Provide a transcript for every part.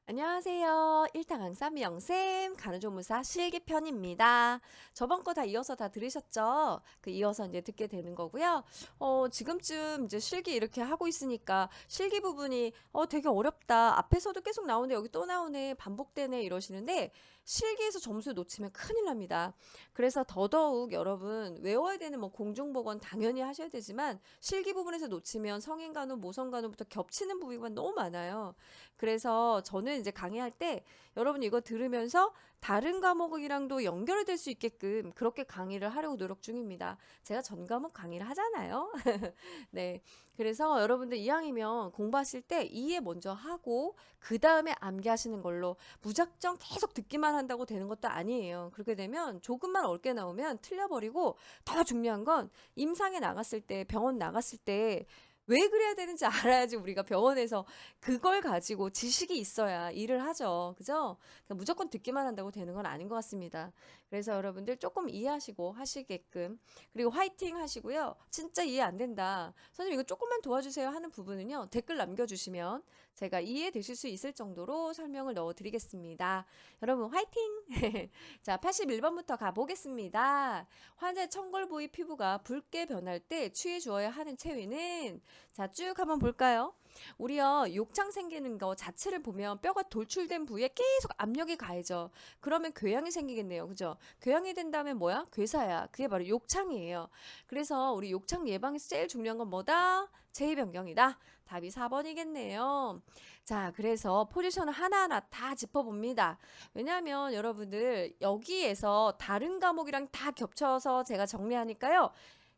안녕하세요. 일타 강사 미영쌤, 간호조무사 실기편입니다. 저번 거 다 이어서 다 들으셨죠? 이어서 이제 듣게 되는 거고요. 지금쯤 이제 실기 이렇게 하고 있으니까 실기 부분이 되게 어렵다. 앞에서도 계속 나오네, 여기 또 나오네, 반복되네 이러시는데 실기에서 점수 놓치면 큰일 납니다. 그래서 더더욱 여러분 외워야 되는 뭐 공중보건 당연히 하셔야 되지만 실기 부분에서 놓치면 성인간호, 모성간호부터 겹치는 부분이 너무 많아요. 그래서 저는 이제 강의할 때 여러분 이거 들으면서 다른 과목이랑도 연결이 될 수 있게끔 그렇게 강의를 하려고 노력 중입니다. 제가 전 과목 강의를 하잖아요. 네. 그래서 여러분들 이왕이면 공부하실 때 이해 먼저 하고 그 다음에 암기하시는 걸로 무작정 계속 듣기만 한다고 되는 것도 아니에요. 그렇게 되면 조금만 얽게 나오면 틀려버리고 더 중요한 건 임상에 나갔을 때 병원 나갔을 때 왜 그래야 되는지 알아야지 우리가 병원에서 그걸 가지고 지식이 있어야 일을 하죠. 그죠? 그러니까 무조건 듣기만 한다고 되는 건 아닌 것 같습니다. 그래서 여러분들 조금 이해하시고 하시게끔 그리고 화이팅 하시고요. 진짜 이해 안 된다. 선생님 이거 조금만 도와주세요 하는 부분은요. 댓글 남겨주시면 제가 이해되실 수 있을 정도로 설명을 넣어드리겠습니다. 여러분 화이팅! 자, 81번부터 가보겠습니다. 환자의 청골 부위 피부가 붉게 변할 때 취해 주어야 하는 체위는 자, 쭉 한번 볼까요? 우리요 욕창 생기는 거 자체를 보면 뼈가 돌출된 부위에 계속 압력이 가해져. 그러면 궤양이 생기겠네요. 그죠? 궤양이 된다면 뭐야? 괴사야. 그게 바로 욕창이에요. 그래서 우리 욕창 예방에서 제일 중요한 건 뭐다? 체위 변경이다. 답이 4번이겠네요. 자, 그래서 포지션을 하나하나 다 짚어봅니다. 왜냐하면 여러분들 여기에서 다른 과목이랑 다 겹쳐서 제가 정리하니까요.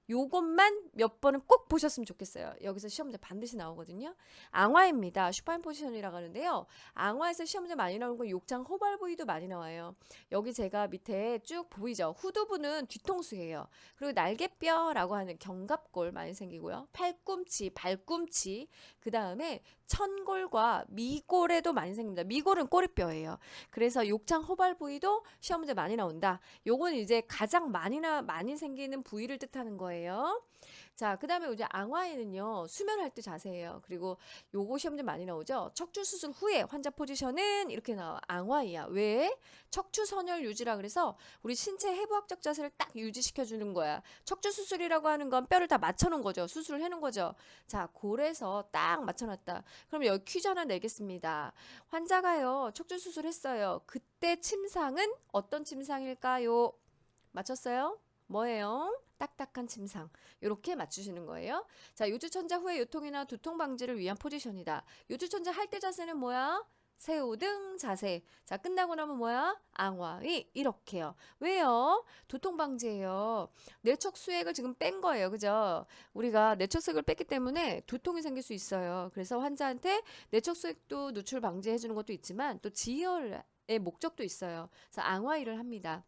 요것만 몇 번은 꼭 보셨으면 좋겠어요. 여기서 시험 문제 반드시 나오거든요. 앙화입니다. 슈파인 포지션이라고 하는데요. 앙화에서 시험 문제 많이 나오는 건 욕창 호발 부위도 많이 나와요. 여기 제가 밑에 쭉 보이죠. 후두부는 뒤통수예요. 그리고 날개뼈라고 하는 견갑골 많이 생기고요. 팔꿈치, 발꿈치, 그 다음에 천골과 미골에도 많이 생깁니다. 미골은 꼬리뼈예요. 그래서 욕창 호발 부위도 시험 문제 많이 나온다. 요건 이제 가장 많이 생기는 부위를 뜻하는 거예요. 자, 그 다음에 이제 앙화에는요, 수면할 때 자세예요. 그리고 요거 시험제 많이 나오죠? 척추 수술 후에 환자 포지션은 이렇게 나와. 앙화이야. 왜? 척추 선열 유지라 그래서 우리 신체 해부학적 자세를 딱 유지시켜주는 거야. 척추 수술이라고 하는 건 뼈를 다 맞춰놓은 거죠. 수술을 해놓은 거죠. 자, 골에서 딱 맞춰놨다. 그럼 여기 퀴즈 하나 내겠습니다. 환자가요, 척추 수술했어요. 그때 침상은 어떤 침상일까요? 맞췄어요? 뭐예요? 딱딱한 침상. 이렇게 맞추시는 거예요. 자, 요추천자 후에 요통이나 두통 방지를 위한 포지션이다. 요추천자 할 때 자세는 뭐야? 새우등 자세. 자, 끝나고 나면 뭐야? 앙화의 이렇게요. 왜요? 두통 방지예요. 내척 수액을 지금 뺀 거예요. 그죠? 우리가 내척 수액을 뺐기 때문에 두통이 생길 수 있어요. 그래서 환자한테 내척 수액도 누출 방지해 주는 것도 있지만 또 지혈의 목적도 있어요. 그래서 앙화의를 합니다.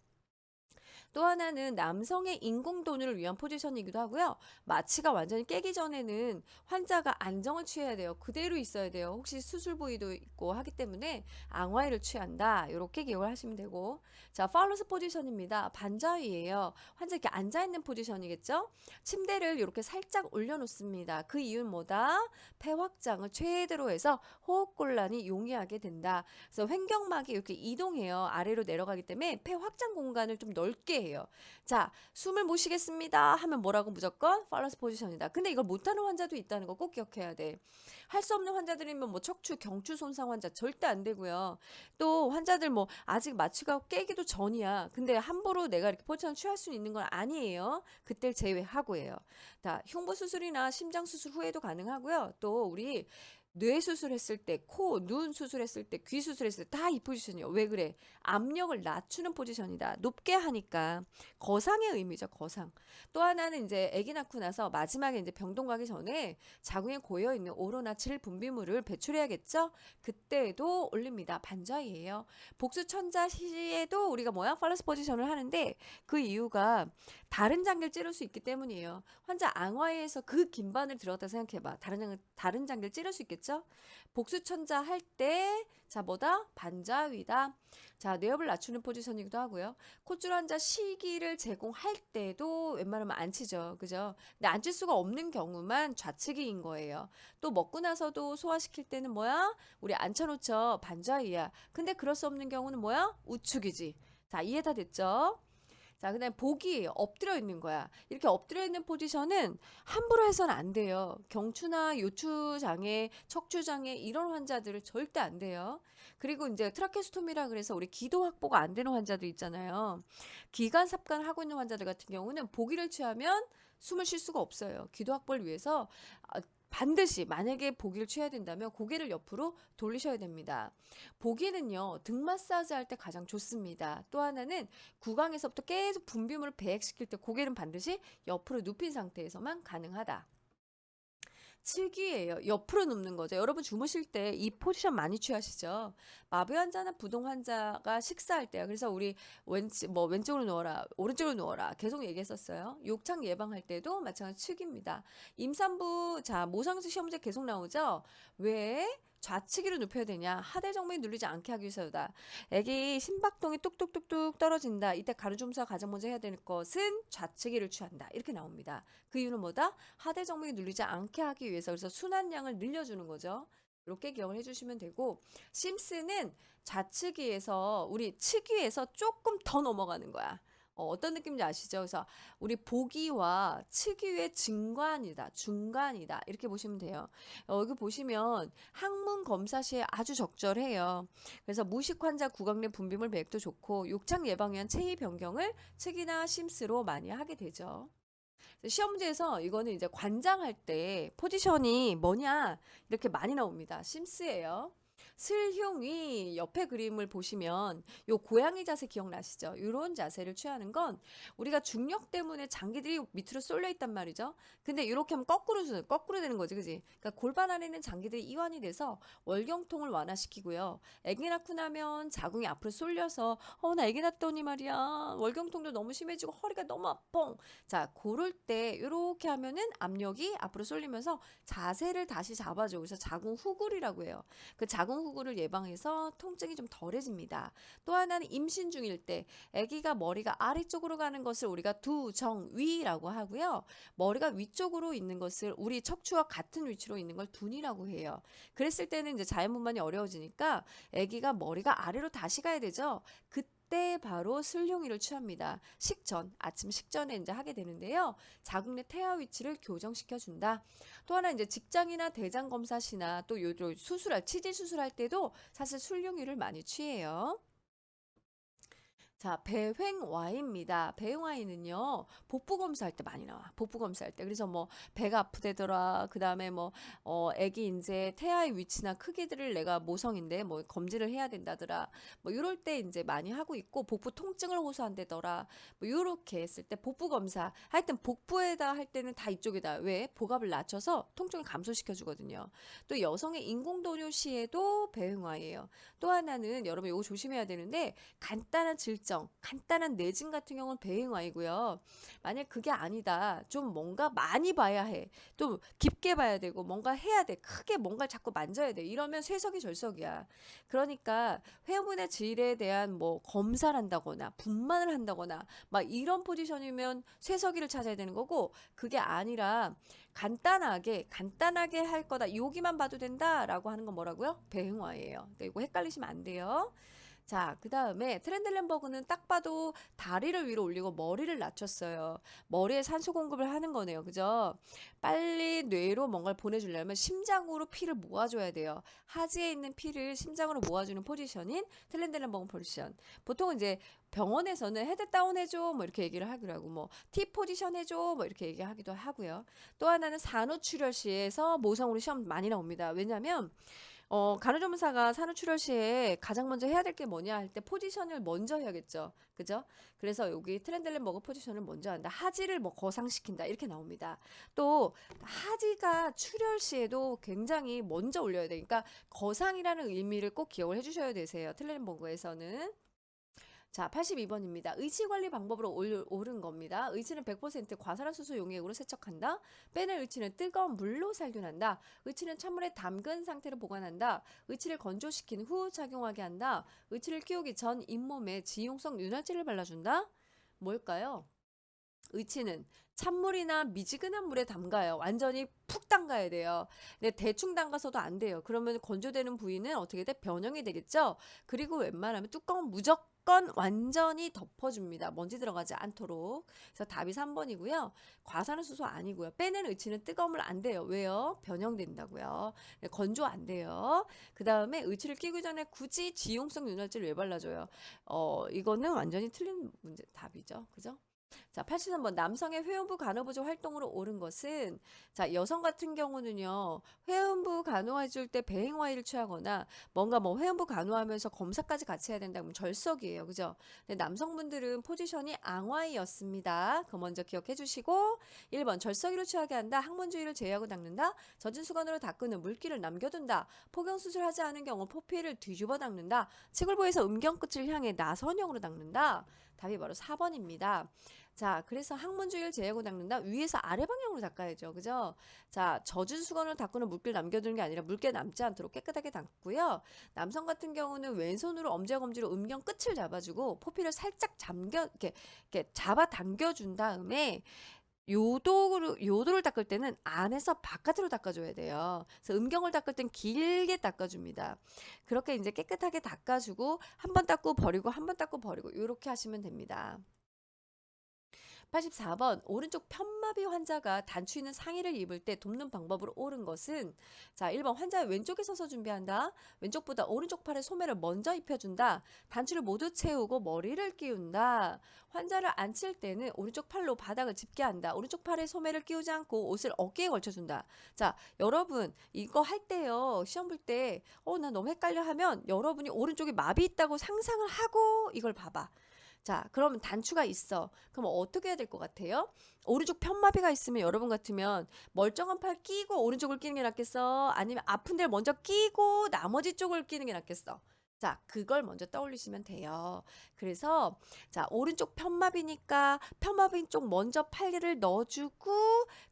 또 하나는 남성의 인공도누를 위한 포지션이기도 하고요. 마취가 완전히 깨기 전에는 환자가 안정을 취해야 돼요. 그대로 있어야 돼요. 혹시 수술 부위도 있고 하기 때문에 앙화의를 취한다. 이렇게 기억을 하시면 되고. 자, 팔로스 포지션입니다. 반자위예요. 환자 이렇게 앉아있는 포지션이겠죠? 침대를 이렇게 살짝 올려놓습니다. 그 이유는 뭐다? 폐 확장을 최대로 해서 호흡곤란이 용이하게 된다. 그래서 횡격막이 이렇게 이동해요. 아래로 내려가기 때문에 폐 확장 공간을 좀 넓게 해요. 자, 숨을 못 쉬겠습니다 하면 뭐라고 무조건 팔러스 포지션이다. 근데 이걸 못하는 환자도 있다는 거 꼭 기억해야 돼. 할 수 없는 환자들이면 뭐 척추, 경추 손상 환자 절대 안 되고요. 또 환자들 뭐 아직 마취가 깨기도 전이야. 근데 함부로 내가 이렇게 포지션 취할 수 있는 건 아니에요. 그때 제외하고예요. 자, 흉부 수술이나 심장 수술 후에도 가능하고요. 또 우리 뇌 수술했을 때, 코, 눈 수술했을 때, 귀 수술했을 때 다 이 포지션이요. 왜 그래? 압력을 낮추는 포지션이다. 높게 하니까 거상의 의미죠. 거상. 또 하나는 이제 아기 낳고 나서 마지막에 이제 병동 가기 전에 자궁에 고여 있는 오로나 질 분비물을 배출해야겠죠. 그때도 올립니다. 반자이예요. 복수천자 시에도 우리가 뭐야? 팔러스 포지션을 하는데 그 이유가 다른 장기를 찌를 수 있기 때문이에요. 환자 앙화에서 그 긴반을 들었다 생각해봐. 다른 장기를 찌를 수 있겠죠. 되겠죠? 복수천자 할 때, 자, 뭐다? 반자위다. 자, 뇌엽을 낮추는 포지션이기도 하고요. 콧줄 환자 시기를 제공할 때도 웬만하면 안 치죠. 그죠? 근데 안 칠 수가 없는 경우만 좌측이인 거예요. 또 먹고 나서도 소화시킬 때는 뭐야? 우리 앉혀놓죠. 반자위야. 근데 그럴 수 없는 경우는 뭐야? 우측이지. 자, 이해 다 됐죠? 자, 그다음 복이 엎드려 있는 거야. 이렇게 엎드려 있는 포지션은 함부로 해서는 안 돼요. 경추나 요추 장애, 척추 장애 이런 환자들은 절대 안 돼요. 그리고 이제 트라케스토미라 그래서 우리 기도 확보가 안 되는 환자도 있잖아요. 기관 삽관을 하고 있는 환자들 같은 경우는 보기를 취하면 숨을 쉴 수가 없어요. 기도 확보를 위해서 반드시 만약에 보기를 취해야 된다면 고개를 옆으로 돌리셔야 됩니다. 보기는요, 등 마사지 할 때 가장 좋습니다. 또 하나는 구강에서부터 계속 분비물을 배액시킬 때 고개는 반드시 옆으로 눕힌 상태에서만 가능하다. 칠기예요. 옆으로 눕는 거죠. 여러분 주무실 때 이 포지션 많이 취하시죠? 마비 환자나 부동 환자가 식사할 때요. 그래서 우리 왼쪽으로 누워라, 오른쪽으로 누워라 계속 얘기했었어요. 욕창 예방할 때도 마찬가지 칙입니다. 임산부 자 모상수 시험 문제 계속 나오죠? 왜? 좌측으로 눕혀야 되냐? 하대 정맥이 눌리지 않게 하기 위해서다. 애기 심박동이 뚝뚝뚝뚝 떨어진다. 이때 가르침사 가장 먼저 해야 될 것은 좌측이를 취한다. 이렇게 나옵니다. 그 이유는 뭐다? 하대 정맥이 눌리지 않게 하기 위해서. 그래서 순환량을 늘려주는 거죠. 이렇게 기억을 해주시면 되고, 심스는 좌측위에서 우리 측위에서 조금 더 넘어가는 거야. 어떤 느낌인지 아시죠? 그래서 우리 보기와 측위의 중간이다, 중간이다 이렇게 보시면 돼요. 여기 보시면 항문 검사 시에 아주 적절해요. 그래서 무식 환자 구강 내 분비물 배액도 좋고 욕창 예방 위한 체위 변경을 측이나 심스로 많이 하게 되죠. 시험 문제에서 이거는 이제 관장할 때 포지션이 뭐냐 이렇게 많이 나옵니다. 심스예요. 슬흉이 옆에 그림을 보시면 요 고양이 자세 기억나시죠? 이런 자세를 취하는 건 우리가 중력 때문에 장기들이 밑으로 쏠려 있단 말이죠. 근데 이렇게 하면 거꾸로 되는 거지, 그지? 그러니까 골반 안에 있는 장기들이 이완이 돼서 월경통을 완화시키고요. 아기 낳고 나면 자궁이 앞으로 쏠려서 나 아기 낳았더니 말이야 월경통도 너무 심해지고 허리가 너무 아파. 자, 그럴 때 이렇게 하면은 압력이 앞으로 쏠리면서 자세를 다시 잡아줘. 그래서 자궁 후굴이라고 해요. 그 자궁 후구를 예방해서 통증이 좀 덜해집니다. 또 하나는 임신 중일 때 아기가 머리가 아래쪽으로 가는 것을 우리가 두정위라고 하고요. 머리가 위쪽으로 있는 것을 우리 척추와 같은 위치로 있는 걸 둔이라고 해요. 그랬을 때는 이제 자연분만이 어려워지니까 아기가 머리가 아래로 다시 가야 되죠. 그때 바로 슬흉이를 취합니다. 식전, 아침 식전에 이제 하게 되는데요. 자궁 내 태아 위치를 교정시켜 준다. 또 하나 이제 직장이나 대장 검사 시나 또 수술할 치질 수술할 때도 사실 슬흉이를 많이 취해요. 자, 배횡와입니다. 배횡와이는요, 복부 검사할 때 많이 나와. 복부 검사할 때. 그래서 뭐, 배가 아프대더라. 그 다음에 뭐, 애기 이제 태아의 위치나 크기들을 내가 모성인데, 뭐, 검진을 해야 된다더라. 뭐, 이럴 때 이제 많이 하고 있고, 복부 통증을 호소한다더라. 뭐, 요렇게 했을 때 복부 검사. 하여튼 복부에다 할 때는 다 이쪽에다. 왜? 복압을 낮춰서 통증을 감소시켜 주거든요. 또 여성의 인공도뇨 시에도 배횡와이예요. 또 하나는 여러분 이거 조심해야 되는데, 간단한 간단한 내진 같은 경우는 배행와이고요. 만약 그게 아니다. 좀 뭔가 많이 봐야 해. 또 깊게 봐야 되고 뭔가 해야 돼. 크게 뭔가를 자꾸 만져야 돼. 이러면 쇠석이 절석이야. 그러니까 회문의 질에 대한 뭐 검사를 한다거나 분만을 한다거나 막 이런 포지션이면 쇠석이를 찾아야 되는 거고 그게 아니라 간단하게 할 거다. 여기만 봐도 된다라고 하는 건 뭐라고요? 배행와이예요. 그러니까 이거 헷갈리시면 안 돼요. 자, 그 다음에 트렌들렌버그는 딱 봐도 다리를 위로 올리고 머리를 낮췄어요. 머리에 산소 공급을 하는 거네요. 그죠? 빨리 뇌로 뭔가를 보내주려면 심장으로 피를 모아줘야 돼요. 하지에 있는 피를 심장으로 모아주는 포지션인 트렌들렌버그 포지션. 보통 이제 병원에서는 헤드 다운 해줘 뭐 이렇게 얘기를 하기로 하고 뭐 T 포지션 해줘 뭐 이렇게 얘기하기도 하고요. 또 하나는 산후출혈 시에서 모성으로 시험 많이 나옵니다. 왜냐면 간호조무사가 산후출혈 시에 가장 먼저 해야 될 게 뭐냐 할 때 포지션을 먼저 해야겠죠. 그죠? 그래서 여기 트렌들렌버그 포지션을 먼저 한다. 하지를 뭐 거상시킨다. 이렇게 나옵니다. 또 하지가 출혈 시에도 굉장히 먼저 올려야 되니까 거상이라는 의미를 꼭 기억을 해주셔야 되세요. 트렌들렌버그에서는. 자, 82번입니다. 의치 관리 방법으로 옳은 겁니다. 의치는 100% 과산화수소 용액으로 세척한다. 빼낸 의치는 뜨거운 물로 살균한다. 의치는 찬물에 담근 상태로 보관한다. 의치를 건조시킨 후 착용하게 한다. 의치를 끼우기 전 잇몸에 지용성 윤활제를 발라준다. 뭘까요? 의치는 찬물이나 미지근한 물에 담가요. 완전히 푹 담가야 돼요. 근데 대충 담가서도 안 돼요. 그러면 건조되는 부위는 어떻게 돼? 변형이 되겠죠? 그리고 웬만하면 뚜껑은 무조건 완전히 덮어줍니다. 먼지 들어가지 않도록. 그래서 답이 3번이고요. 과산화수소 아니고요. 빼낸 의치는 뜨거운 물 안 돼요. 왜요? 변형된다고요. 네, 건조 안 돼요. 그 다음에 의치를 끼기 전에 굳이 지용성 윤활제를 왜 발라줘요? 이거는 완전히 틀린 문제 답이죠. 그죠? 자, 83번 남성의 회원부 간호부조 활동으로 옳은 것은 자, 여성 같은 경우는요. 회원부 간호해줄 때 배행와이를 취하거나 뭔가 뭐 회원부 간호하면서 검사까지 같이 해야 된다면 절석이에요. 그죠? 근데 남성분들은 포지션이 앙와이였습니다. 그거 먼저 기억해 주시고 1번 절석이로 취하게 한다. 항문주위를 제외하고 닦는다. 젖은 수건으로 닦은 후 물기를 남겨둔다. 포경수술하지 않은 경우 포피를 뒤집어 닦는다. 치골부에서 음경 끝을 향해 나선형으로 닦는다. 답이 바로 4번입니다. 자, 그래서 항문 주위를 제하고 닦는다. 위에서 아래 방향으로 닦아야죠. 그죠? 자, 젖은 수건을 닦고는 물기를 남겨두는 게 아니라 물기 남지 않도록 깨끗하게 닦고요. 남성 같은 경우는 왼손으로 엄지와 검지로 음경 끝을 잡아주고 포피를 살짝 이렇게 잡아 당겨준 다음에 요도를 닦을 때는 안에서 바깥으로 닦아줘야 돼요. 그래서 음경을 닦을 땐 길게 닦아줍니다. 그렇게 이제 깨끗하게 닦아주고 한 번 닦고 버리고 한 번 닦고 버리고 이렇게 하시면 됩니다. 84번 오른쪽 편마비 환자가 단추 있는 상의를 입을 때 돕는 방법으로 옳은 것은 자 1번 환자의 왼쪽에 서서 준비한다. 왼쪽보다 오른쪽 팔에 소매를 먼저 입혀준다. 단추를 모두 채우고 머리를 끼운다. 환자를 앉힐 때는 오른쪽 팔로 바닥을 짚게 한다. 오른쪽 팔에 소매를 끼우지 않고 옷을 어깨에 걸쳐준다. 자 여러분 이거 할 때요 시험 볼 때 나 너무 헷갈려 하면 여러분이 오른쪽에 마비 있다고 상상을 하고 이걸 봐봐. 자, 그러면 단추가 있어. 그럼 어떻게 해야 될 것 같아요? 오른쪽 편마비가 있으면 여러분 같으면 멀쩡한 팔 끼고 오른쪽을 끼는 게 낫겠어? 아니면 아픈 데를 먼저 끼고 나머지 쪽을 끼는 게 낫겠어? 자, 그걸 먼저 떠올리시면 돼요. 그래서 자, 오른쪽 편마비니까 편마비 쪽 먼저 팔을 넣어주고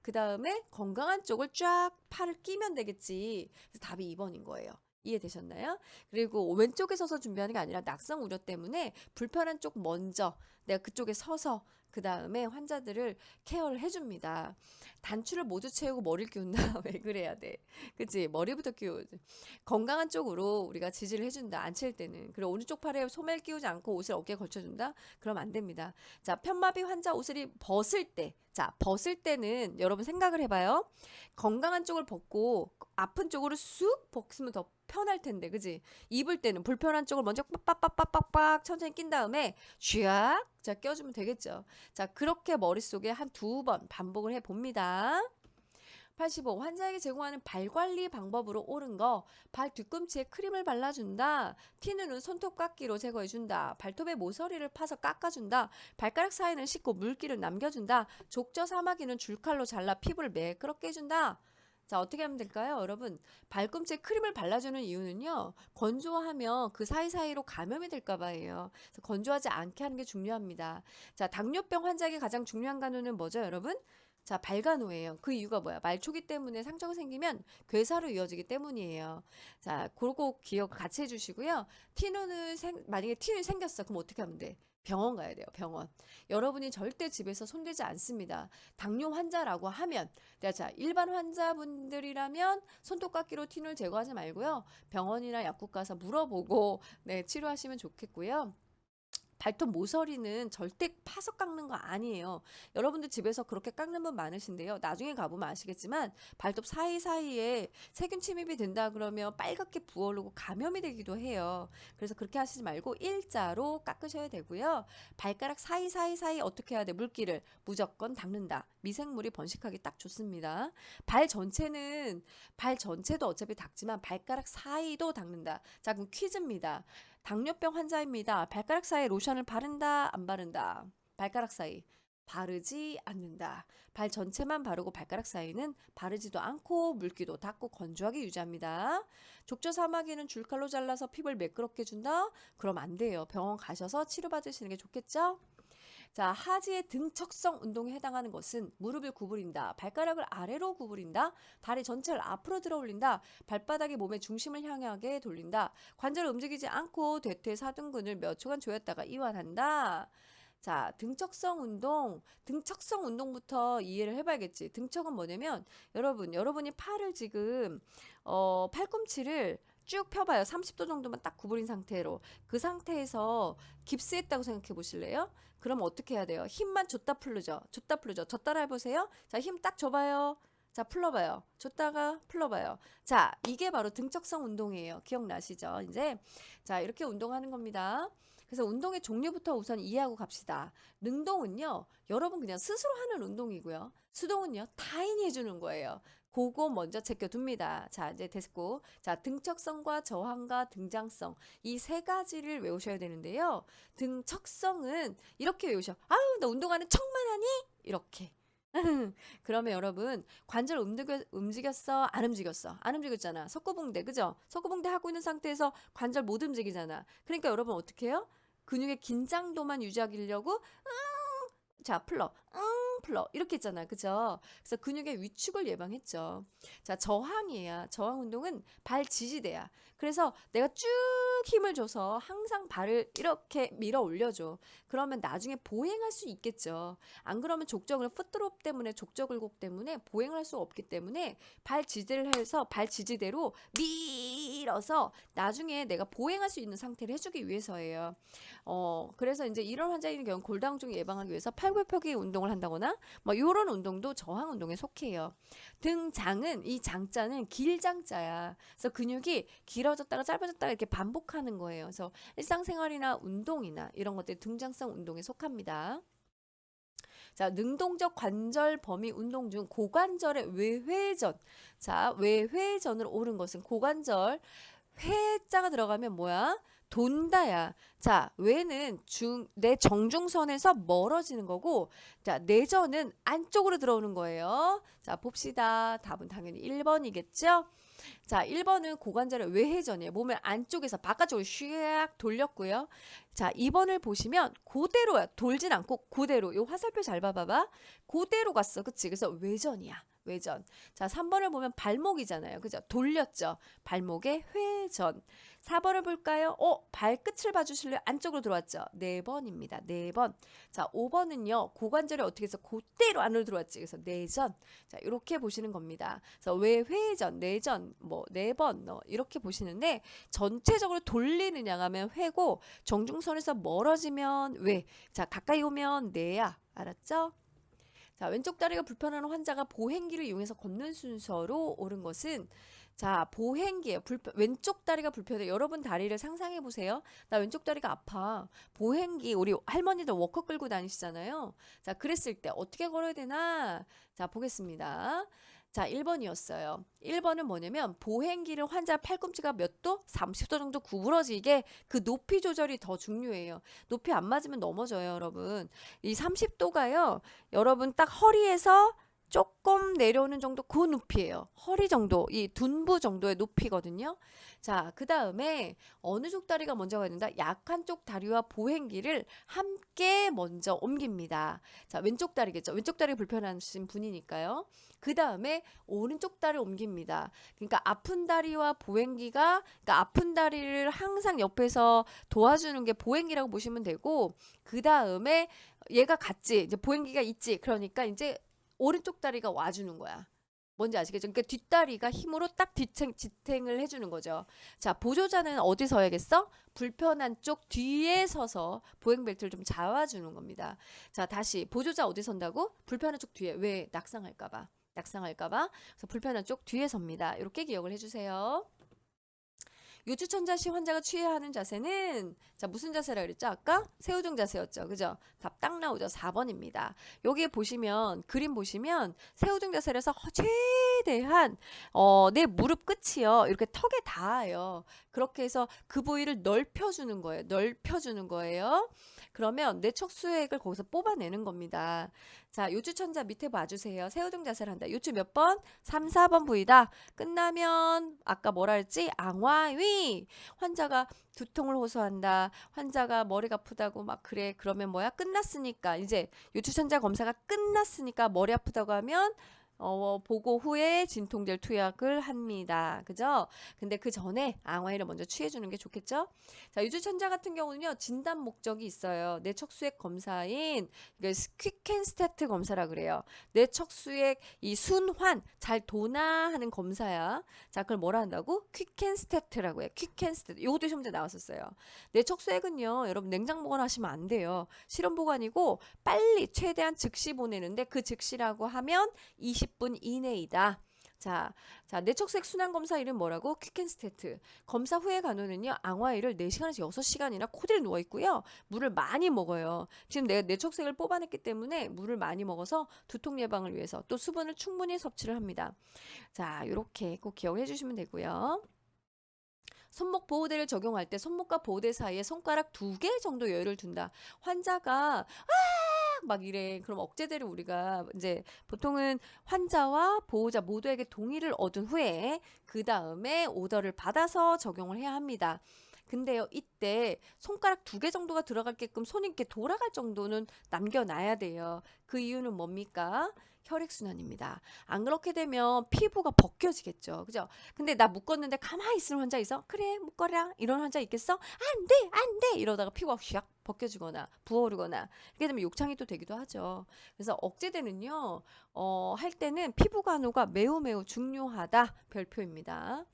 그 다음에 건강한 쪽을 쫙 팔을 끼면 되겠지. 그래서 답이 2번인 거예요. 이해되셨나요? 그리고 왼쪽에 서서 준비하는 게 아니라 낙성 우려 때문에 불편한 쪽 먼저 내가 그쪽에 서서 그 다음에 환자들을 케어를 해줍니다. 단추를 모두 채우고 머리를 끼운다. 왜 그래야 돼? 그치? 머리부터 끼우지. 건강한 쪽으로 우리가 지지를 해준다. 앉힐 때는. 그리고 오른쪽 팔에 소매를 끼우지 않고 옷을 어깨에 걸쳐준다? 그럼 안 됩니다. 자, 편마비 환자 옷을 벗을 때. 자, 벗을 때는 여러분 생각을 해봐요. 건강한 쪽을 벗고 아픈 쪽으로 쑥 벗으면 더 편할 텐데, 그지? 입을 때는 불편한 쪽을 먼저 빡빡빡빡빡 천천히 낀 다음에 쥐악 자 껴주면 되겠죠. 자 그렇게 머릿속에 한 2번 반복을 해봅니다. 85. 환자에게 제공하는 발 관리 방법으로 옳은 거. 발 뒤꿈치에 크림을 발라준다. 티눈은 손톱 깎기로 제거해준다. 발톱에 모서리를 파서 깎아준다. 발가락 사이는 씻고 물기를 남겨준다. 족저 사마귀는 줄칼로 잘라 피부를 매끄럽게 해준다. 자, 어떻게 하면 될까요? 여러분, 발꿈치에 크림을 발라주는 이유는요, 건조하면 그 사이사이로 감염이 될까봐예요. 그래서 건조하지 않게 하는 게 중요합니다. 자, 당뇨병 환자에게 가장 중요한 간호는 뭐죠, 여러분? 자, 발간호예요. 그 이유가 뭐야? 말초기 때문에 상처가 생기면 괴사로 이어지기 때문이에요. 자, 그거 기억 같이 해주시고요. 만약에 티눈이 생겼어. 그럼 어떻게 하면 돼? 병원 가야 돼요. 병원. 여러분이 절대 집에서 손대지 않습니다. 당뇨 환자라고 하면 자, 일반 환자분들이라면 손톱깎이로 티눈을 제거하지 말고요. 병원이나 약국 가서 물어보고 네, 치료하시면 좋겠고요. 발톱 모서리는 절대 파서 깎는 거 아니에요. 여러분들 집에서 그렇게 깎는 분 많으신데요. 나중에 가보면 아시겠지만 발톱 사이사이에 세균 침입이 된다 그러면 빨갛게 부어오르고 감염이 되기도 해요. 그래서 그렇게 하시지 말고 일자로 깎으셔야 되고요. 발가락 사이사이 어떻게 해야 돼? 물기를 무조건 닦는다. 미생물이 번식하기 딱 좋습니다. 발 전체도 어차피 닦지만 발가락 사이도 닦는다. 자, 그럼 퀴즈입니다. 당뇨병 환자입니다. 발가락 사이에 로션을 바른다, 안 바른다? 발가락 사이. 바르지 않는다. 발 전체만 바르고 발가락 사이는 바르지도 않고 물기도 닿고 건조하게 유지합니다. 족저 사마귀는 줄칼로 잘라서 피부를 매끄럽게 해준다? 그럼 안 돼요. 병원 가셔서 치료받으시는 게 좋겠죠? 자, 하지의 등척성 운동에 해당하는 것은 무릎을 구부린다, 발가락을 아래로 구부린다, 다리 전체를 앞으로 들어 올린다, 발바닥이 몸의 중심을 향하게 돌린다, 관절을 움직이지 않고 대퇴사등근을 몇 초간 조였다가 이완한다. 자, 등척성 운동부터 이해를 해봐야겠지. 등척은 뭐냐면, 여러분이 팔을 지금, 팔꿈치를 쭉 펴봐요. 30도 정도만 딱 구부린 상태로. 그 상태에서 깁스했다고 생각해 보실래요? 그럼 어떻게 해야 돼요? 힘만 줬다 풀르죠. 줬다 풀르죠. 저 따라 해보세요. 자, 힘 딱 줘봐요. 자, 풀러봐요. 줬다가 풀러봐요. 자, 이게 바로 등척성 운동이에요. 기억나시죠? 이제, 자, 이렇게 운동하는 겁니다. 그래서 운동의 종류부터 우선 이해하고 갑시다. 능동은요, 여러분 그냥 스스로 하는 운동이고요. 수동은요, 타인이 해주는 거예요. 그거 먼저 챙겨둡니다. 자, 이제 됐고. 자, 등척성과 저항과 등장성. 이 세 가지를 외우셔야 되는데요. 등척성은 이렇게 외우셔. 아유, 나 운동하는 척만 하니? 이렇게. 그러면 여러분 관절 움직였어? 안 움직였어? 안 움직였잖아. 석고봉대, 그죠? 석고봉대 하고 있는 상태에서 관절 못 움직이잖아. 그러니까 여러분 어떻게 해요? 근육의 긴장도만 유지하려고 자, 풀러 이렇게 했잖아, 그죠? 그래서 근육의 위축을 예방했죠. 자, 저항이에요. 저항 운동은 발 지지대야. 그래서 내가 쭉 힘을 줘서 항상 발을 이렇게 밀어 올려줘. 그러면 나중에 보행할 수 있겠죠. 안 그러면 풋드롭 때문에 족저굴곡 때문에 보행을 할 수 없기 때문에 발 지지대를 해서 발 지지대로 밀어서 나중에 내가 보행할 수 있는 상태를 해주기 위해서예요. 그래서 이제 이런 환자인 경우 골다공증 예방하기 위해서 팔굽혀펴기 운동을 한다거나 뭐 이런 운동도 저항 운동에 속해요. 등장은 이 장자는 길장자야. 그래서 근육이 길어졌다가 짧아졌다가 이렇게 반복하는 거예요. 그래서 일상생활이나 운동이나 이런 것들 등장성 운동에 속합니다. 자, 능동적 관절 범위 운동 중 고관절의 외회전. 자, 외회전으로 오른 것은 고관절 회자가 들어가면 뭐야? 돈다야. 자, 외는 내 정중선에서 멀어지는 거고, 자, 내전은 안쪽으로 들어오는 거예요. 자, 봅시다. 답은 당연히 1번이겠죠? 자, 1번은 고관절의 외회전이에요. 몸을 안쪽에서 바깥쪽으로 슉 돌렸고요. 자, 2번을 보시면 그대로야. 돌진 않고 그대로. 요 화살표 잘 봐봐봐. 그대로 갔어. 그치? 그래서 외전이야. 외전. 자, 3번을 보면 발목이잖아요. 그죠? 돌렸죠? 발목의 회전. 4번을 볼까요? 발끝을 봐주실래요? 안쪽으로 들어왔죠? 4번입니다. 4번. 자, 5번은요. 고관절이 어떻게 해서 그대로 안으로 들어왔지? 그래서 내전. 자, 이렇게 보시는 겁니다. 그래서 외회전, 내전, 뭐 4번 이렇게 보시는데 전체적으로 돌리느냐 하면 회고 정중선에서 멀어지면 외. 자, 가까이 오면 내야. 알았죠? 자, 왼쪽 다리가 불편한 환자가 보행기를 이용해서 걷는 순서로 옳은 것은 자, 보행기예요. 왼쪽 다리가 불편해. 여러분 다리를 상상해 보세요. 나 왼쪽 다리가 아파. 보행기 우리 할머니들 워커 끌고 다니시잖아요. 자, 그랬을 때 어떻게 걸어야 되나? 자, 보겠습니다. 자, 1번이었어요. 1번은 뭐냐면 보행기를 환자 팔꿈치가 몇 도? 30도 정도 구부러지게 그 높이 조절이 더 중요해요. 높이 안 맞으면 넘어져요, 여러분. 이 30도가요. 여러분 딱 허리에서 조금 내려오는 정도 그 높이에요. 허리 정도, 이 둔부 정도의 높이거든요. 자, 그 다음에 어느 쪽 다리가 먼저 가야 된다? 약한 쪽 다리와 보행기를 함께 먼저 옮깁니다. 자, 왼쪽 다리겠죠. 왼쪽 다리 불편하신 분이니까요. 그 다음에 오른쪽 다리를 옮깁니다. 그러니까 아픈 다리와 보행기가, 그러니까 아픈 다리를 항상 옆에서 도와주는 게 보행기라고 보시면 되고, 그 다음에 얘가 같지, 이제 보행기가 있지. 그러니까 이제 오른쪽 다리가 와주는 거야. 뭔지 아시겠죠? 그러니까 뒷다리가 힘으로 딱 지탱을 해주는 거죠. 자, 보조자는 어디 서야겠어? 불편한 쪽 뒤에 서서 보행벨트를 좀 잡아주는 겁니다. 자, 다시 보조자 어디 선다고? 불편한 쪽 뒤에. 왜? 낙상할까봐. 그래서 불편한 쪽 뒤에 섭니다. 이렇게 기억을 해주세요. 요추천자 시 환자가 취해야 하는 자세는 자 무슨 자세라 그랬죠? 아까 세우중 자세였죠. 그죠? 답 딱 나오죠. 4번입니다. 여기 보시면 그림 보시면 세우중 자세라서 최대한 내 무릎 끝이요. 이렇게 턱에 닿아요. 그렇게 해서 그 부위를 넓혀주는 거예요. 넓혀주는 거예요. 그러면 내 척수액을 거기서 뽑아내는 겁니다. 자, 요추천자 밑에 봐주세요. 세우중 자세를 한다. 요추 몇 번? 3, 4번 부위다. 끝나면 아까 뭐라 했지? 앙화위. 환자가 두통을 호소한다. 환자가 머리가 아프다고 막 그래. 그러면 뭐야? 끝났으니까 이제 요추천자 검사가 끝났으니까 머리 아프다고 하면 보고 후에 진통제 투약을 합니다. 그죠? 근데 그 전에 앙화이를 먼저 취해주는 게 좋겠죠? 자, 유주천자 같은 경우는요, 진단 목적이 있어요. 내 척수액 검사인, 이게 퀵앤스태트 검사라 그래요. 내 척수액 이 순환, 잘 도나 하는 검사야. 자, 그걸 뭐라 한다고? 퀵앤스태트라고 해요. 퀵앤스태트. 요것도 시험제 나왔었어요. 내 척수액은요, 여러분 냉장 보관하시면 안 돼요. 실험 보관이고, 빨리, 최대한 즉시 보내는데 그 즉시라고 하면 20분 이내이다. 자, 내척수액 순환 검사 이름 뭐라고? 퀵앤스태트. 검사 후에 간호는요, 앙화이를 4시간에서 6시간이나 코대로 누워 있고요. 물을 많이 먹어요. 지금 내가 내척수액을 뽑아냈기 때문에 물을 많이 먹어서 두통 예방을 위해서 또 수분을 충분히 섭취를 합니다. 자, 이렇게 꼭 기억해 주시면 되고요. 손목 보호대를 적용할 때 손목과 보호대 사이에 손가락 2개 정도 여유를 둔다. 환자가 막 이래. 그럼 억제대를 우리가 이제 보통은 환자와 보호자 모두에게 동의를 얻은 후에 그 다음에 오더를 받아서 적용을 해야 합니다. 근데요, 이때 손가락 2개 정도가 들어갈게끔 손이 이렇게 돌아갈 정도는 남겨놔야 돼요. 그 이유는 뭡니까? 혈액순환입니다. 안 그렇게 되면 피부가 벗겨지겠죠. 그죠? 근데 나 묶었는데 가만히 있는 환자 있어? 그래, 묶어라. 이런 환자 있겠어? 안 돼, 안 돼. 이러다가 피부가 샥 벗겨지거나 부어오르거나 이렇게 되면 욕창이 또 되기도 하죠. 그래서 억제대는요, 할 때는 피부 간호가 매우 매우 중요하다. 별표입니다.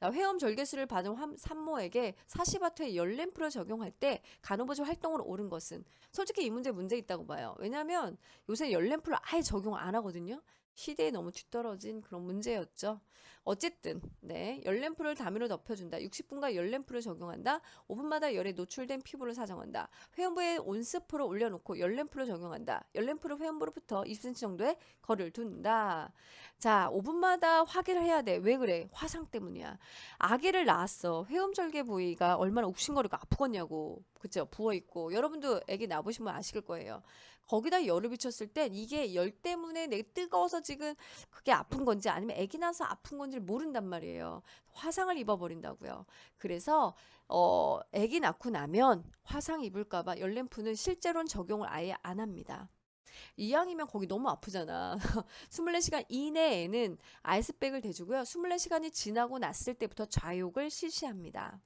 자, 회음 절개술을 받은 산모에게 40와트의 열램프를 적용할 때 간호보조 활동으로 옳은 것은 솔직히 이 문제 있다고 봐요. 왜냐하면 요새 열램프를 아예 적용 안 하거든요. 시대에 너무 뒤떨어진 그런 문제였죠. 어쨌든 네, 열램프를 담요로 덮여준다. 60분간 열램프를 적용한다. 5분마다 열에 노출된 피부를 사정한다. 회음부에 온스프를 올려놓고 열램프를 적용한다. 열램프를 회음부로부터 20cm 정도의 거리를 둔다. 자, 5분마다 확인을 해야 돼. 왜 그래? 화상 때문이야. 아기를 낳았어. 회음절개 부위가 얼마나 욱신거리고 아프겠냐고. 그쵸? 부어있고. 여러분도 아기 낳으시면 아실 거예요. 거기다 열을 비쳤을 땐 이게 열 때문에 내가 뜨거워서 지금 그게 아픈 건지 아니면 아기 나서 아픈 건지를 모른단 말이에요. 화상을 입어버린다고요. 그래서 아기 낳고 나면 화상 입을까봐 열램프는 실제로는 적용을 아예 안 합니다. 이왕이면 거기 너무 아프잖아. 24시간 이내에는 아이스백을 대주고요. 24시간이 지나고 났을 때부터 좌욕을 실시합니다.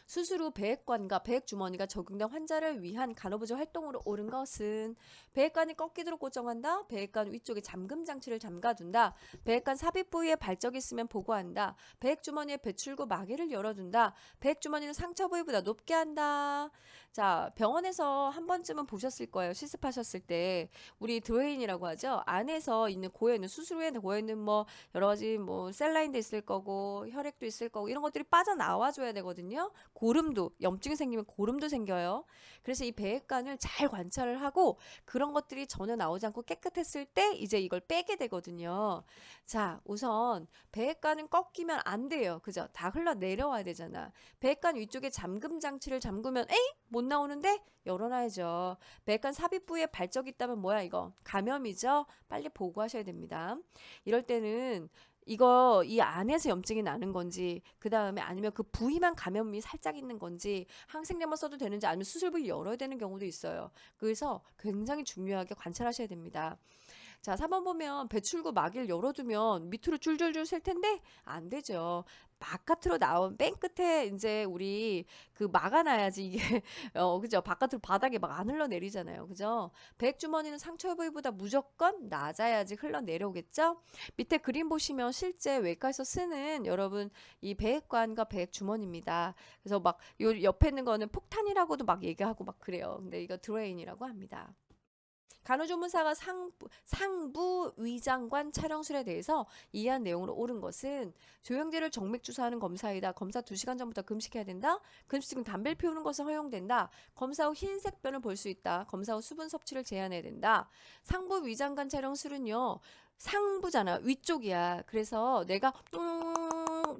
수술 후 배액관과 배액주머니가 적용된 환자를 위한 간호부조 활동으로 옳은 것은 배액관이 꺾이도록 고정한다. 배액관 위쪽에 잠금 장치를 잠가둔다. 배액관 삽입 부위에 발적이 있으면 보고한다. 배액주머니에 배출구 마개를 열어둔다. 배액주머니는 상처 부위보다 높게 한다. 자, 병원에서 한 번쯤은 보셨을 거예요. 실습하셨을 때 우리 드웨인이라고 하죠. 안에서 있는 고여있는 수술 후에 고여있는 뭐 여러 가지 뭐 셀라인도 있을 거고 혈액도 있을 거고 이런 것들이 빠져나와 줘야 되거든요. 고름도 염증이 생기면 고름도 생겨요. 그래서 이 배액관을 잘 관찰을 하고 그런 것들이 전혀 나오지 않고 깨끗했을 때 이제 이걸 빼게 되거든요. 자, 우선 배액관은 꺾이면 안 돼요. 그죠? 다 흘러내려와야 되잖아. 배액관 위쪽에 잠금 장치를 잠그면 에이? 못 나오는데? 열어놔야죠. 배액관 삽입 부위에 발적이 있다면 뭐야 이거? 감염이죠? 빨리 보고하셔야 됩니다. 이럴 때는 이거 이 안에서 염증이 나는 건지 그 다음에 아니면 그 부위만 감염이 살짝 있는 건지 항생제만 써도 되는지 아니면 수술부위 열어야 되는 경우도 있어요. 그래서 굉장히 중요하게 관찰하셔야 됩니다. 자, 4번 보면 배출구 막이를 열어두면 밑으로 줄줄줄 셀 텐데 안 되죠. 바깥으로 나온 맨 끝에 이제 우리 그 막아놔야지 이게 그죠? 바깥으로 바닥에 막 안 흘러내리잖아요. 그죠? 배액주머니는 상처 부위보다 무조건 낮아야지 흘러내려오겠죠? 밑에 그림 보시면 실제 외과에서 쓰는 여러분 이 배액관과 배액주머니입니다. 그래서 막 요 옆에 있는 거는 폭탄이라고도 막 얘기하고 막 그래요. 근데 이거 드레인이라고 합니다. 간호조무사가 상부 위장관 촬영술에 대해서 이해한 내용으로 옳은 것은 조영제를 정맥 주사하는 검사이다. 검사 2시간 전부터 금식해야 된다. 금식은 담배를 피우는 것은 허용된다. 검사 후 흰색 변을 볼 수 있다. 검사 후 수분 섭취를 제한해야 된다. 상부 위장관 촬영술은요. 상부잖아. 위쪽이야. 그래서 내가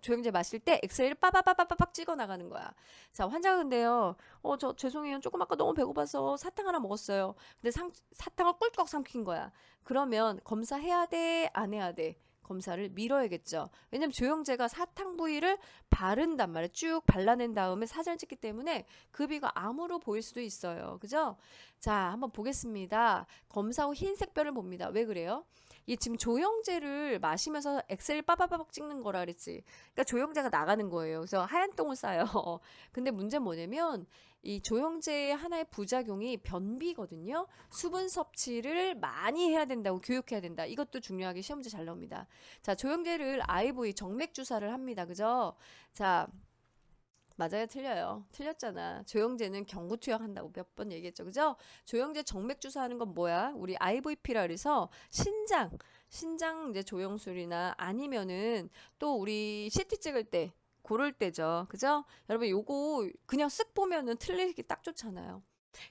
조영제 마실 때 엑스레이를 빠바바바박 찍어 나가는 거야. 자, 환자가 근데요. 저 죄송해요. 조금 아까 너무 배고파서 사탕 하나 먹었어요. 근데 사탕을 꿀꺽 삼킨 거야. 그러면 검사해야 돼? 안 해야 돼? 검사를 미뤄야겠죠. 왜냐면 조영제가 사탕 부위를 바른단 말이에요. 쭉 발라낸 다음에 사진을 찍기 때문에 급이가 암으로 보일 수도 있어요. 그죠? 자, 한번 보겠습니다. 검사 후 흰색 뼈를 봅니다. 왜 그래요? 이 지금 조영제를 마시면서 엑셀 빠바바박 찍는 거라 그랬지. 그러니까 조영제가 나가는 거예요. 그래서 하얀 똥을 싸요. 근데 문제는 뭐냐면 이 조영제의 하나의 부작용이 변비거든요. 수분 섭취를 많이 해야 된다고 교육해야 된다. 이것도 중요하게 시험 문제 잘 나옵니다. 자, 조영제를 IV 정맥 주사를 합니다. 그죠? 자, 맞아요, 틀려요. 틀렸잖아. 조영제는 경구투약 한다고 몇 번 얘기했죠. 그죠? 조영제 정맥 주사하는 건 뭐야? 우리 IVP라 그래서 신장 이제 조영술이나 아니면은 또 우리 CT 찍을 때 고를 때죠. 그죠? 여러분 요거 그냥 쓱 보면은 틀리기 딱 좋잖아요.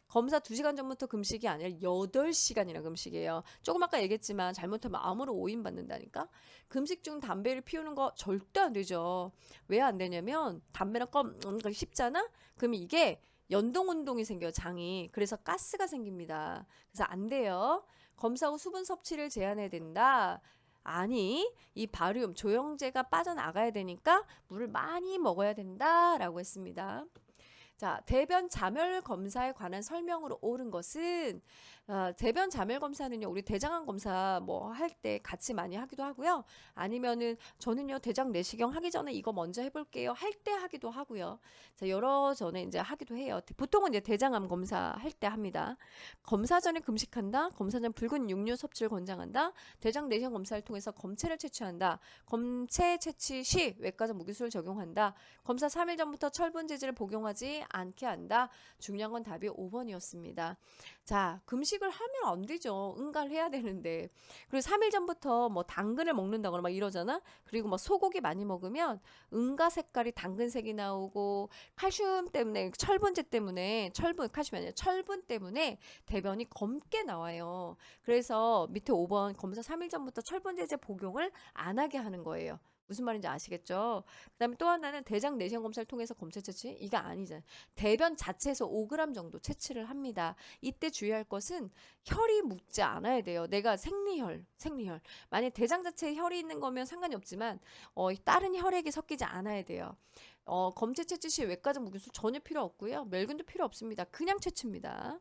검사 2시간 전부터 금식이 아니라 8시간이나 금식이에요. 조금 아까 얘기했지만 잘못하면 암으로 오인받는다니까. 금식 중 담배를 피우는 거 절대 안 되죠. 왜 안 되냐면 담배랑 껌 씹잖아? 그럼 이게 연동운동이 생겨요. 장이. 그래서 가스가 생깁니다. 그래서 안 돼요. 검사 후 수분 섭취를 제한해야 된다. 아니, 이 바리움, 조영제가 빠져나가야 되니까 물을 많이 먹어야 된다라고 했습니다. 자, 대변 자멸 검사에 관한 설명으로 옳은 것은 대변 자멸 검사는요. 우리 대장암 검사 뭐 할 때 같이 많이 하기도 하고요. 아니면은 저는요. 대장 내시경 하기 전에 이거 먼저 해볼게요. 할 때 하기도 하고요. 자, 여러 전에 이제 하기도 해요. 보통은 이제 대장암 검사 할 때 합니다. 검사 전에 금식한다. 검사 전 붉은 육류 섭취를 권장한다. 대장 내시경 검사를 통해서 검체를 채취한다. 검체 채취 시 외과적 무기술을 적용한다. 검사 3일 전부터 철분 제제를 복용하지 않게 한다. 중요한 건 답이 5번이었습니다. 자, 금식을 하면 안 되죠. 응가를 해야 되는데. 그리고 3일 전부터 뭐 당근을 먹는다거나 막 이러잖아. 그리고 뭐 소고기 많이 먹으면 응가 색깔이 당근색이 나오고 칼슘 때문에 철분제 때문에 칼슘이 아니라 철분 때문에 대변이 검게 나와요. 그래서 밑에 5번 검사 3일 전부터 철분제제 복용을 안 하게 하는 거예요. 무슨 말인지 아시겠죠? 그다음에 또 하나는 대장 내시경 검사를 통해서 검체 채취 이게 아니잖아요. 대변 자체에서 5g 정도 채취를 합니다. 이때 주의할 것은 혈이 묻지 않아야 돼요. 내가 생리혈. 만약 대장 자체에 혈이 있는 거면 상관이 없지만 다른 혈액이 섞이지 않아야 돼요. 검체 채취 시 외과적 무기술 전혀 필요 없고요. 멸균도 필요 없습니다. 그냥 채취입니다.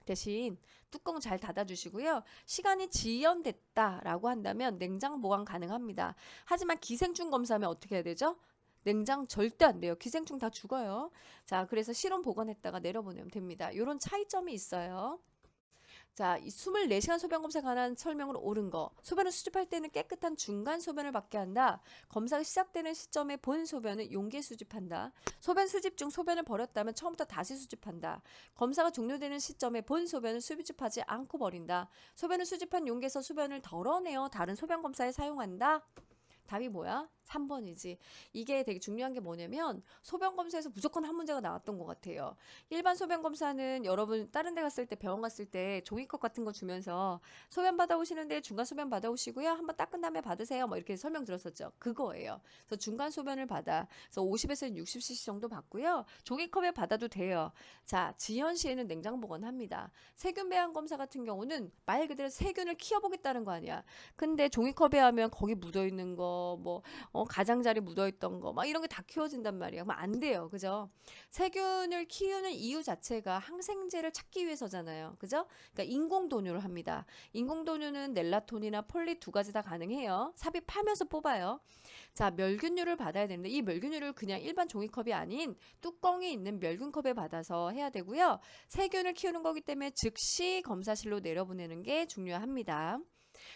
대신 뚜껑 잘 닫아주시고요. 시간이 지연됐다라고 한다면 냉장 보관 가능합니다. 하지만 기생충 검사하면 어떻게 해야 되죠? 냉장 절대 안 돼요. 기생충 다 죽어요. 자, 그래서 실온 보관했다가 내려보내면 됩니다. 이런 차이점이 있어요. 자, 이 24시간 소변 검사에 관한 설명으로 옳은 거. 소변을 수집할 때는 깨끗한 중간 소변을 받게 한다. 검사가 시작되는 시점에 본 소변은 용기에 수집한다. 소변 수집 중 소변을 버렸다면 처음부터 다시 수집한다. 검사가 종료되는 시점에 본 소변을 수집하지 않고 버린다. 소변을 수집한 용기에서 소변을 덜어내어 다른 소변 검사에 사용한다. 답이 뭐야? 3번이지. 이게 되게 중요한 게 뭐냐면 소변 검사에서 무조건 한 문제가 나왔던 것 같아요. 일반 소변 검사는 여러분 다른 데 갔을 때 병원 갔을 때 종이컵 같은 거 주면서 소변 받아오시는데 중간 소변 받아오시고요. 한번 닦은 다음에 받으세요. 뭐 이렇게 설명 들었었죠. 그거예요. 그래서 중간 소변을 받아. 그래서 50에서 60cc 정도 받고요. 종이컵에 받아도 돼요. 자, 지연 시에는 냉장 보관합니다. 세균 배양 검사 같은 경우는 말 그대로 세균을 키워보겠다는 거 아니야. 근데 종이컵에 하면 거기 묻어 있는 거 뭐 가장자리 묻어있던 거 막 이런 게 다 키워진단 말이야. 그럼 안 돼요. 그죠? 세균을 키우는 이유 자체가 항생제를 찾기 위해서잖아요. 그죠? 그러니까 인공 도뇨를 합니다. 인공 도뇨는 넬라톤이나 폴리 2가지 다 가능해요. 삽입하면서 뽑아요. 자, 멸균류를 받아야 되는데 이 멸균류를 그냥 일반 종이컵이 아닌 뚜껑이 있는 멸균컵에 받아서 해야 되고요. 세균을 키우는 거기 때문에 즉시 검사실로 내려보내는 게 중요합니다.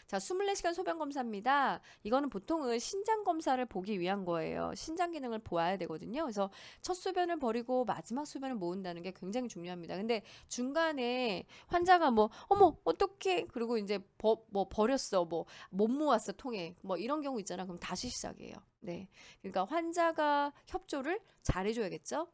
자, 24시간 소변 검사입니다. 이거는 보통은 신장 검사를 보기 위한 거예요. 신장 기능을 보아야 되거든요. 그래서 첫 소변을 버리고 마지막 소변을 모은다는 게 굉장히 중요합니다. 근데 중간에 환자가 뭐 어머 어떡해 그리고 이제 뭐 버렸어 뭐 못 모았어 통에 뭐 이런 경우 있잖아. 그럼 다시 시작해요. 네. 그러니까 환자가 협조를 잘해줘야겠죠.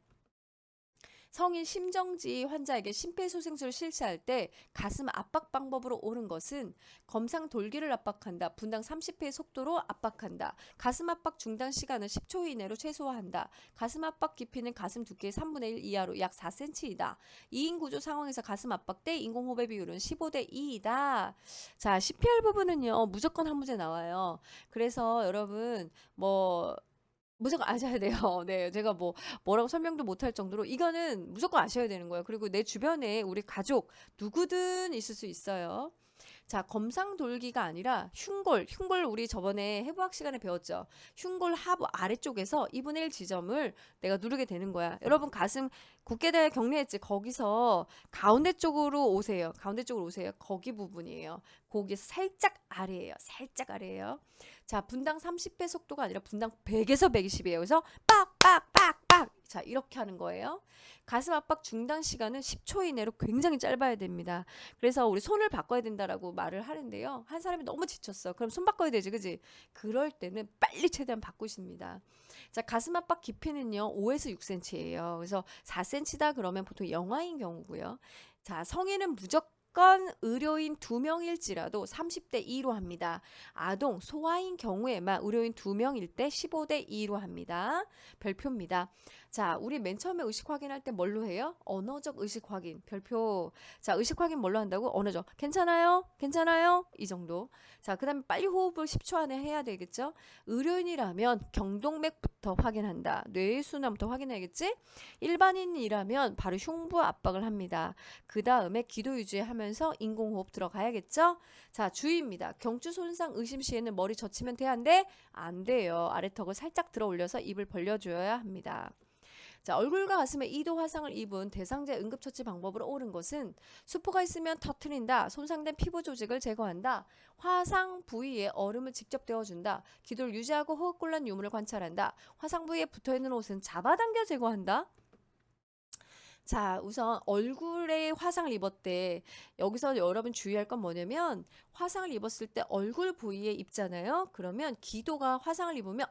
성인 심정지 환자에게 심폐소생술을 실시할 때 가슴 압박 방법으로 옳은 것은 검상 돌기를 압박한다. 분당 30회의 속도로 압박한다. 가슴 압박 중단 시간을 10초 이내로 최소화한다. 가슴 압박 깊이는 가슴 두께의 3분의 1 이하로 약 4cm이다. 2인 구조 상황에서 가슴 압박 때 인공호흡의 비율은 15대 2이다. 자, CPR 부분은요. 무조건 한 문제 나와요. 그래서 여러분 뭐 무조건 아셔야 돼요. 네. 제가 뭐라고 설명도 못할 정도로 이거는 무조건 아셔야 되는 거예요. 그리고 내 주변에 우리 가족 누구든 있을 수 있어요. 자, 검상 돌기가 아니라 흉골 우리 저번에 해부학 시간에 배웠죠. 흉골 하부 아래쪽에서 2분의 1 지점을 내가 누르게 되는 거야. 여러분 가슴 국계대에 격리했지. 거기서 가운데 쪽으로 오세요. 가운데 쪽으로 오세요. 거기 부분이에요. 거기에서 살짝 아래예요. 살짝 아래예요. 자, 분당 30배 속도가 아니라 분당 100에서 120이에요. 그래서 빡빡빡빡 자, 이렇게 하는 거예요. 가슴 압박 중단 시간은 10초 이내로 굉장히 짧아야 됩니다. 그래서 우리 손을 바꿔야 된다라고 말을 하는데요. 한 사람이 너무 지쳤어. 그럼 손 바꿔야 되지, 그지? 그럴 때는 빨리 최대한 바꾸십니다. 자, 가슴 압박 깊이는요, 5에서 6cm예요. 그래서 4cm다 그러면 보통 영아인 경우고요. 자, 성인은 무조건 의료인 2명일지라도 30대 2로 합니다. 아동, 소아인 경우에만 의료인 2명일 때 15대 2로 합니다. 별표입니다. 자, 우리 맨 처음에 의식 확인할 때 뭘로 해요? 언어적 의식 확인. 별표. 자, 의식 확인 뭘로 한다고? 언어적. 괜찮아요? 괜찮아요? 이 정도. 자, 그 다음에 빨리 호흡을 10초 안에 해야 되겠죠? 의료인이라면 경동맥부터 확인한다. 뇌의 순환부터 확인해야겠지? 일반인이라면 바로 흉부 압박을 합니다. 그 다음에 기도 유지하면서 인공호흡 들어가야겠죠? 자, 주의입니다. 경추 손상 의심 시에는 머리 젖히면 돼야한데 안 돼요. 아래턱을 살짝 들어 올려서 입을 벌려줘야 합니다. 자, 얼굴과 가슴에 2도 화상을 입은 대상자 응급처치 방법으로 옳은 것은 수포가 있으면 터트린다. 손상된 피부 조직을 제거한다. 화상 부위에 얼음을 직접 데워준다. 기도를 유지하고 호흡곤란 유무를 관찰한다. 화상 부위에 붙어있는 옷은 잡아당겨 제거한다. 자, 우선 얼굴에 화상을 입었대. 여기서 여러분 주의할 건 뭐냐면 화상을 입었을 때 얼굴 부위에 입잖아요. 그러면 기도가 화상을 입으면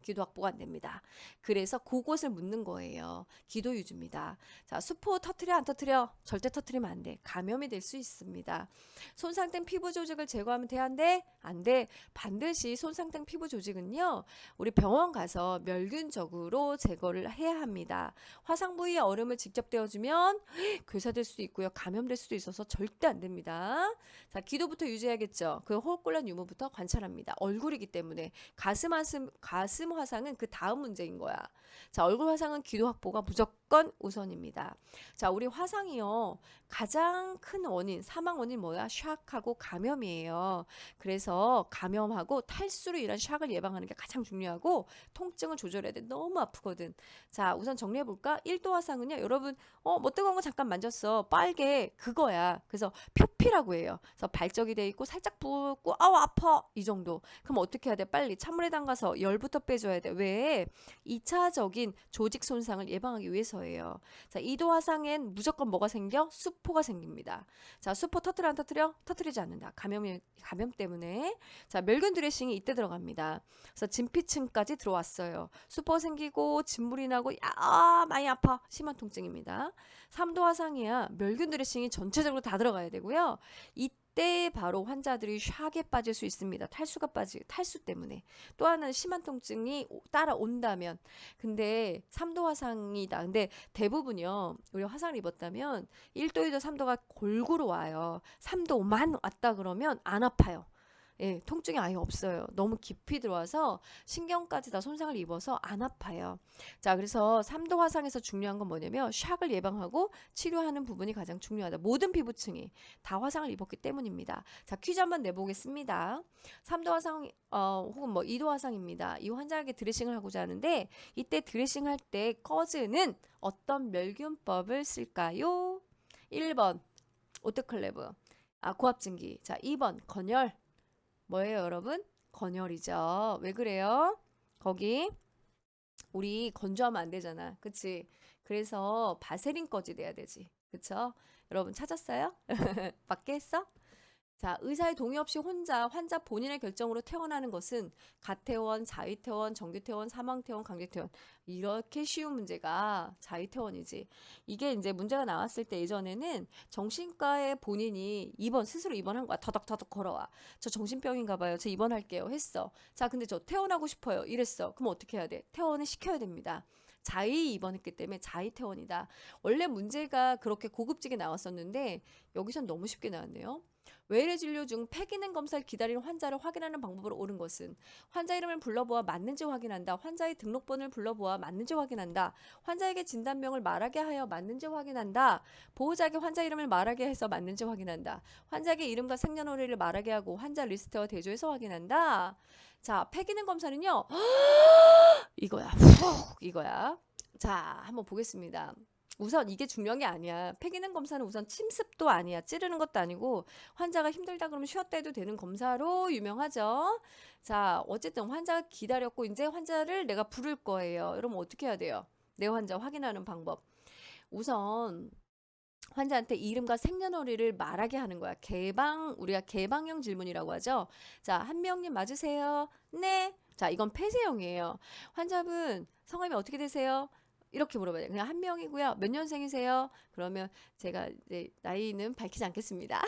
기도 확보가 안 됩니다. 그래서 그곳을 묻는 거예요. 기도 유지입니다. 자, 수포 터트려 안 터트려? 절대 터트리면 안 돼. 감염이 될 수 있습니다. 손상된 피부 조직을 제거하면 돼야한데 안 돼. 반드시 손상된 피부 조직은요. 우리 병원 가서 멸균적으로 제거를 해야 합니다. 화상 부위에 얼음을 직접 데워주면 괴사될 수도 있고요. 감염될 수도 있어서 절대 안 됩니다. 자, 기도부터 유지해야겠죠. 그 호흡곤란 유무부터 관찰합니다. 얼굴이기 때문에 가슴 화상은 그 다음 문제인 거야. 자, 얼굴 화상은 기도 확보가 무조건 우선입니다. 자, 우리 화상이요. 가장 큰 원인, 사망 원인 뭐야? 샥하고 감염이에요. 그래서 감염하고 탈수로 인한 샥을 예방하는 게 가장 중요하고 통증을 조절해야 돼. 너무 아프거든. 자, 우선 정리해 볼까? 1도 화상은요. 여러분, 뭐 뜨거운 거 잠깐 만졌어. 빨개. 그거야. 그래서 표피라고 해요. 그래서 발적이 돼 있고 살짝 붓고 아우 아파. 이 정도. 그럼 어떻게 해야 돼? 빨리 찬물에 담가서 열부터 빼줘야 돼. 왜? 2차적인 조직 손상을 예방하기 위해서예요. 자, 2도 화상엔 무조건 뭐가 생겨? 수포가 생깁니다. 자, 수포 터트려 안 터트려? 터트리지 않는다. 감염 때문에. 자, 멸균 드레싱이 이때 들어갑니다. 그래서 진피층까지 들어왔어요. 수포 생기고 진물이 나고 많이 아파. 심한 통증입니다. 3도 화상이야. 멸균 드레싱이 전체적으로 다 들어가야 되고요. 이때 바로 환자들이 샥에 빠질 수 있습니다. 탈수 때문에. 또 하나는 심한 통증이 따라온다면. 근데 3도 화상이다. 근데 대부분요. 우리 화상을 입었다면 1도, 2도, 3도가 골고루 와요. 3도만 왔다 그러면 안 아파요. 예, 통증이 아예 없어요. 너무 깊이 들어와서 신경까지 다 손상을 입어서 안 아파요. 자, 그래서 3도 화상에서 중요한 건 뭐냐면 샥을 예방하고 치료하는 부분이 가장 중요하다. 모든 피부층이 다 화상을 입었기 때문입니다. 자, 퀴즈 한번 내보겠습니다. 3도 화상 혹은 뭐 2도 화상입니다. 이 환자에게 드레싱을 하고자 하는데 이때 드레싱 할 때 꺼즈는 어떤 멸균법을 쓸까요? 1번 오토클레브, 고압증기. 자, 2번 건열. 뭐예요, 여러분? 건열이죠. 왜 그래요? 거기 우리 건조하면 안 되잖아. 그치? 그래서 바세린 꺼지 돼야 되지. 그쵸? 여러분 찾았어요? 맞게 했어? 자, 의사의 동의 없이 혼자 환자 본인의 결정으로 퇴원하는 것은 가퇴원, 자위퇴원, 정규퇴원, 사망퇴원, 강제퇴원 이렇게 쉬운 문제가 자위퇴원이지. 이게 이제 문제가 나왔을 때 예전에는 정신과에 본인이 입원 스스로 입원한 거야. 더덕더덕 걸어와. 저 정신병인가 봐요. 저 입원할게요. 했어. 자, 근데 저 퇴원하고 싶어요. 이랬어. 그럼 어떻게 해야 돼? 퇴원을 시켜야 됩니다. 자위 입원했기 때문에 자위 퇴원이다. 원래 문제가 그렇게 고급지게 나왔었는데 여기선 너무 쉽게 나왔네요. 외래 진료 중 폐기능 검사를 기다리는 환자를 확인하는 방법으로 옳은 것은 환자 이름을 불러보아 맞는지 확인한다. 환자의 등록번호를 불러보아 맞는지 확인한다. 환자에게 진단명을 말하게 하여 맞는지 확인한다. 보호자에게 환자 이름을 말하게 해서 맞는지 확인한다. 환자에게 이름과 생년월일을 말하게 하고 환자 리스트와 대조해서 확인한다. 자, 폐기능 검사는요. 이거야. 훅 이거야. 자, 한번 보겠습니다. 우선 이게 중요한 게 아니야. 폐기능 검사는 우선 침습도 아니야. 찌르는 것도 아니고 환자가 힘들다 그러면 쉬었다 해도 되는 검사로 유명하죠. 자, 어쨌든 환자가 기다렸고 이제 환자를 내가 부를 거예요. 여러분 어떻게 해야 돼요? 내 환자 확인하는 방법. 우선 환자한테 이름과 생년월일을 말하게 하는 거야. 우리가 개방형 질문이라고 하죠. 자, 한명님 맞으세요? 네. 자, 이건 폐쇄형이에요. 환자분 성함이 어떻게 되세요? 이렇게 물어봐요. 그냥 한 명이고요. 몇 년생이세요? 그러면 제가 이제 나이는 밝히지 않겠습니다.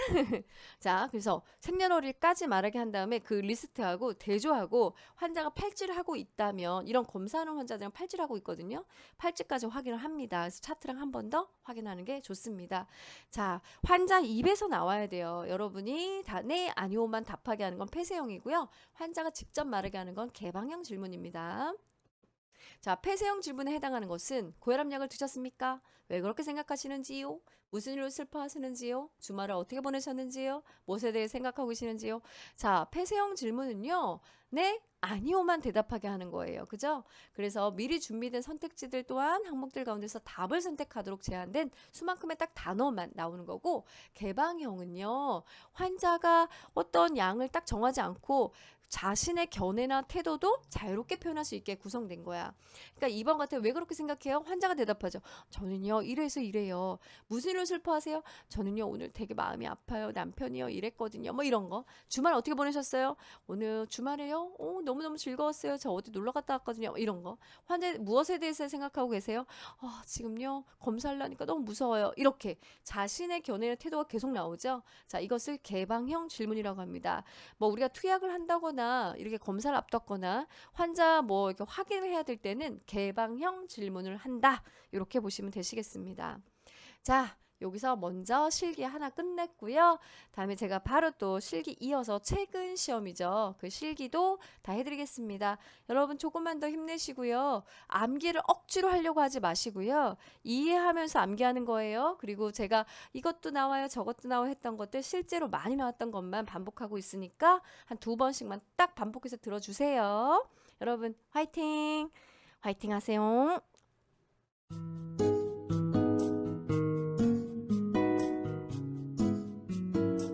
자, 그래서 생년월일까지 말하게 한 다음에 그 리스트하고 대조하고 환자가 팔찌를 하고 있다면 이런 검사하는 환자들은 팔찌를 하고 있거든요. 팔찌까지 확인을 합니다. 그래서 차트랑 한 번 더 확인하는 게 좋습니다. 자, 환자 입에서 나와야 돼요. 여러분이 다 네, 아니오만 답하게 하는 건 폐쇄형이고요. 환자가 직접 말하게 하는 건 개방형 질문입니다. 자, 폐쇄형 질문에 해당하는 것은 고혈압약을 드셨습니까? 왜 그렇게 생각하시는지요? 무슨 일로 슬퍼하시는지요? 주말을 어떻게 보내셨는지요? 무엇에 대해 생각하고 계시는지요? 자, 폐쇄형 질문은요. 네, 아니오만 대답하게 하는 거예요. 그죠? 그래서 미리 준비된 선택지들 또한 항목들 가운데서 답을 선택하도록 제한된 수만큼의 딱 단어만 나오는 거고, 개방형은요. 환자가 어떤 양을 딱 정하지 않고 자신의 견해나 태도도 자유롭게 표현할 수 있게 구성된 거야. 그러니까 2번 같아요. 왜 그렇게 생각해요? 환자가 대답하죠. 저는요 이래서 이래요. 무슨 일로 슬퍼하세요? 저는요 오늘 되게 마음이 아파요. 남편이요 이랬거든요. 뭐 이런 거. 주말 어떻게 보내셨어요? 오늘 주말에요? 너무너무 즐거웠어요. 저 어디 놀러 갔다 왔거든요. 뭐 이런 거. 환자 무엇에 대해서 생각하고 계세요? 지금요 검사를 하니까 너무 무서워요. 이렇게 자신의 견해나 태도가 계속 나오죠. 자, 이것을 개방형 질문이라고 합니다. 뭐 우리가 투약을 한다거나 이렇게 검사를 앞뒀거나 환자 뭐 이렇게 확인을 해야 될 때는 개방형 질문을 한다. 이렇게 보시면 되시겠습니다. 자, 여기서 먼저 실기 하나 끝냈고요. 다음에 제가 바로 또 실기 이어서 최근 시험이죠. 그 실기도 다 해드리겠습니다. 여러분 조금만 더 힘내시고요. 암기를 억지로 하려고 하지 마시고요. 이해하면서 암기하는 거예요. 그리고 제가 이것도 나와요, 저것도 나와요 했던 것들 실제로 많이 나왔던 것만 반복하고 있으니까 한 2번씩만 딱 반복해서 들어주세요. 여러분 화이팅! 화이팅 하세요.